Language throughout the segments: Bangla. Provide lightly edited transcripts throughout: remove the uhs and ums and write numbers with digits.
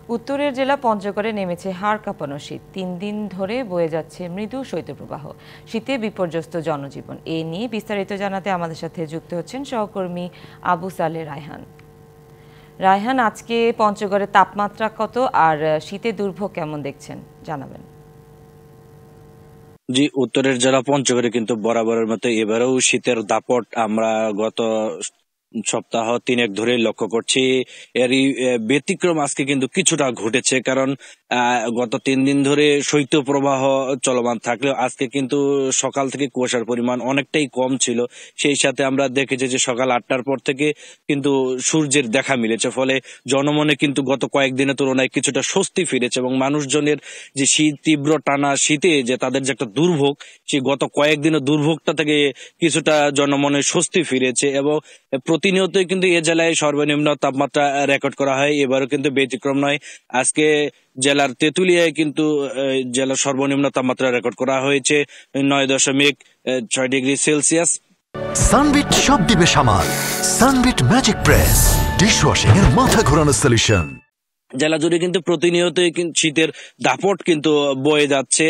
উত্তরের জেলা পঞ্চগড়ে নেমেছে হাড় কাঁপানো শীত। ৩ দিন ধরে বয়ে যাচ্ছে মৃদু শৈত্যপ্রবাহ। শীতে বিপর্যস্ত জনজীবন। এ নিয়ে বিস্তারিত জানাতে আমাদের সাথে যুক্ত হচ্ছেন সহকর্মী আবু সালে রায়হান। রায়হান, আজকে পঞ্চগড়ের তাপমাত্রা কত আর শীতে দুর্ভোগ কেমন দেখছেন জানাবেন। জি, উত্তরের জেলা পঞ্চগড়ে কিন্তু বরাবরের মতো এবারেও শীতের দাপট আমরা গত সপ্তাহ ৩ ধরে লক্ষ্য করছি। এরই ব্যতিক্রম আজকে কিন্তু কিছুটা ঘটেছে, কারণ গত ৩ দিন ধরে শৈত্য প্রবাহ চলমান থাকলেও আজকে কিন্তু সকাল থেকে কুয়াশার পরিমাণ অনেকটাই কম ছিল। সেই সাথে আমরা দেখেছি যে সকাল ৮টার পর থেকে কিন্তু সূর্যের দেখা মিলেছে, ফলে জনমনে কিন্তু গত কয়েকদিনের তুলনায় কিছুটা স্বস্তি ফিরেছে এবং মানুষজনের যে শীত তীব্র টানা শীতে যে তাদের যে একটা দুর্ভোগ, সেই গত কয়েকদিনের দুর্ভোগটা থেকে কিছুটা জনমনে স্বস্তি ফিরেছে। এবং প্রতিনিয়তই কিন্তু এ জেলায় সর্বনিম্ন তাপমাত্রা রেকর্ড করা হয়, এবারও কিন্তু ব্যতিক্রম নয়। আজকে জেলার তেঁতুলিয়ায় কিন্তু জেলার সর্বনিম্ন তাপমাত্রা রেকর্ড করা হয়েছে ৯.৬ ডিগ্রি সেলসিয়াস। সানবিট সব দিবে সামাল। সানবিট ম্যাজিক প্রেস ডিশওয়াশিং এর মাথা ঘোরানো সলিউশন। জেলা জুড়ে কিন্তু প্রতিনিয়তই শীতের দাপট কিন্তু বয়ে যাচ্ছে।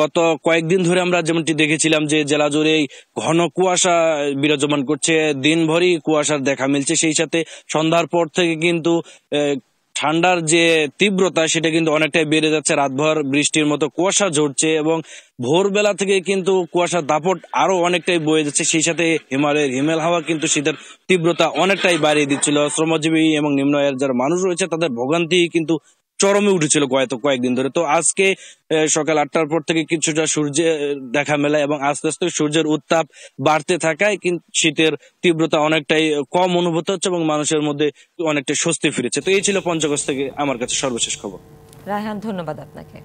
গত কয়েকদিন ধরে আমরা যেমনটি দেখেছিলাম যে জেলা জুড়েই ঘন কুয়াশা বিরাজমান করছে, দিনভরই কুয়াশার দেখা মিলছে। সেই সাথে সন্ধ্যার পর থেকে কিন্তু ঠান্ডার যে তীব্রতা সেটা কিন্তু অনেকটাই বেড়ে যাচ্ছে। রাতভর বৃষ্টির মতো কুয়াশা ঝরছে এবং ভোরবেলা থেকে কিন্তু কুয়াশার দাপট আরো অনেকটাই বয়ে যাচ্ছে। সেই সাথে হিমালয়ের হিমেল হাওয়া কিন্তু শীতের তীব্রতা অনেকটাই বাড়িয়ে দিচ্ছিল। শ্রমজীবী এবং নিম্ন আয়ের যারা মানুষ রয়েছে তাদের ভোগান্তি কিন্তু চরমে উঠেছিল কয়েকদিন ধরে। তো আজকে সকাল ৮টার পর থেকে কিছুটা সূর্যের দেখা মেলায় এবং আস্তে আস্তে সূর্যের উত্তাপ বাড়তে থাকায় কিন্তু শীতের তীব্রতা অনেকটাই কম অনুভূত হচ্ছে এবং মানুষের মধ্যে অনেকটাই স্বস্তি ফিরেছে। তো এই ছিল পঞ্চগড় থেকে আমার কাছে সর্বশেষ খবর। রায়হান, ধন্যবাদ আপনাকে।